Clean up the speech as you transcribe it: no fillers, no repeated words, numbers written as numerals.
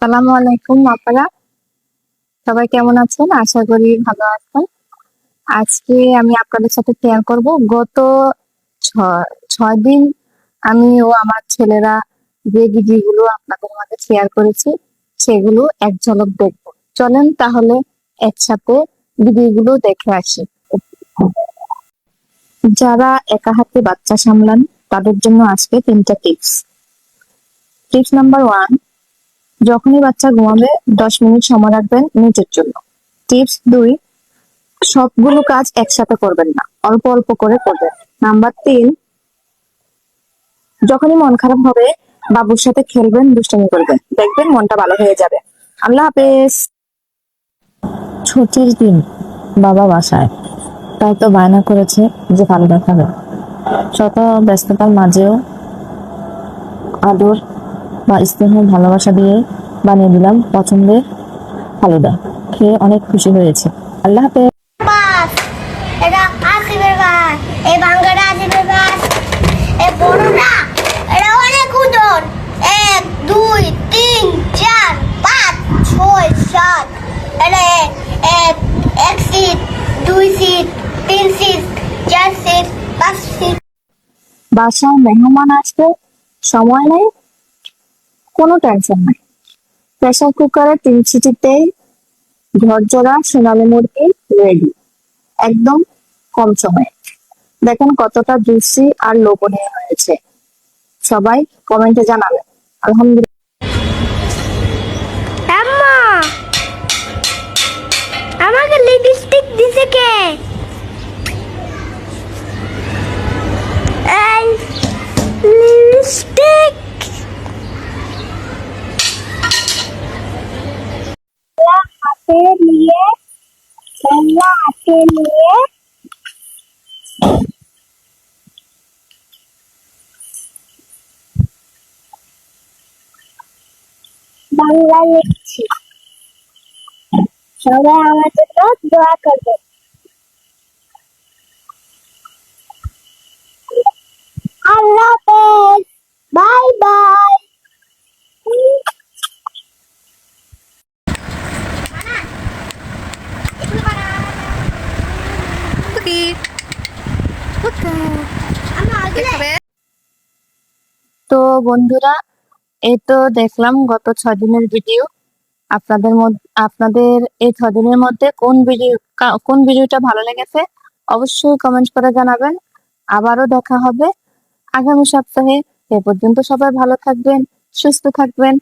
আসসালামু আলাইকুম আপনারা সবাই কেমন আছেন? আশা করি ভালো আছেন। আজকে আমি আপনাদের সাথে শেয়ার করব গত ছ ৬ দিন আমি ও আমার ছেলেরা যে ভিডিওগুলো আপনাদের মাঝে শেয়ার করেছি সেগুলো এক ঝলক দেখব। চলেন তাহলে একসাথে ভিডিওগুলো দেখে আসি। যারা একা হাতে বাচ্চা সামলান তাদের জন্য আজকে ৩টা টিপস। টিপস নাম্বার 1, যখনই বাচ্চা ঘুমাবে ১০ মিনিট সময় রাখবেন নিজের জন্য। টিপস ২, সবগুলো কাজ একসাথে করবেন না, অল্প অল্প করে করবেন। নাম্বার ৩, যখনই মন খারাপ হবে বাবুর সাথে খেলবেন, দুষ্টামি করবেন, দেখবেন মনটা ভালো হয়ে যাবে। আল্লাহ হাফেজ। ছুটির দিন বাবা বাসায়, তাই তো বায়না করেছে যে ফালুদা খাবে। শত ব্যস্ততার মাঝেও আদর বা স্নেহ ভালোবাসা দিয়ে বানিয়ে দিলাম পছন্দের ফালুদা। খেয়ে অনেক খুশি হয়েছে। আল্লাহ হাফেজ। বাস এটা আসিফের বাস, এই বাঙ্গাটা আসিফের বাস, এই বড়টা এটা অনেক ওজন। ১ ২ ৩ ৪ ৫ ৬ ৭ এটা এক seat, ২ seat, ৩ seat, ৪ seat, ৫ seat. বাসায় মেহমান আসবে, সময় নেই, কোনো টেনশন নাই। প্রেসার কুকারে ৩ সিটিতেই ঝরঝরা সোনালী মুরগি রেডি, একদম কম সময়ে। দেখেন কতটা জুসি আর লোভনীয় হয়েছে। সবাই কমেন্টে জানাবেন। আলহামদুলিল্লাহ। আম্মা আমাকে লিপস্টিক দিছে কে? এই লিপস্টিক হাতে নিয়ে হাতে নিয়ে বাংলা লিখছি। সবাই আমার জন্য দোয়া করবে। আল্লাহ হাফেজ, বাই বাই। তো বন্ধুরা, এই তো দেখলাম গত ৬ দিনের ভিডিও। আপনাদের এই ৬ দিনের মধ্যে কোন ভিডিওটা ভালো লেগেছে অবশ্যই কমেন্ট করে জানাবেন। আবারও দেখা হবে আগামী সপ্তাহে। এ পর্যন্ত সবাই ভালো থাকবেন, সুস্থ থাকবেন।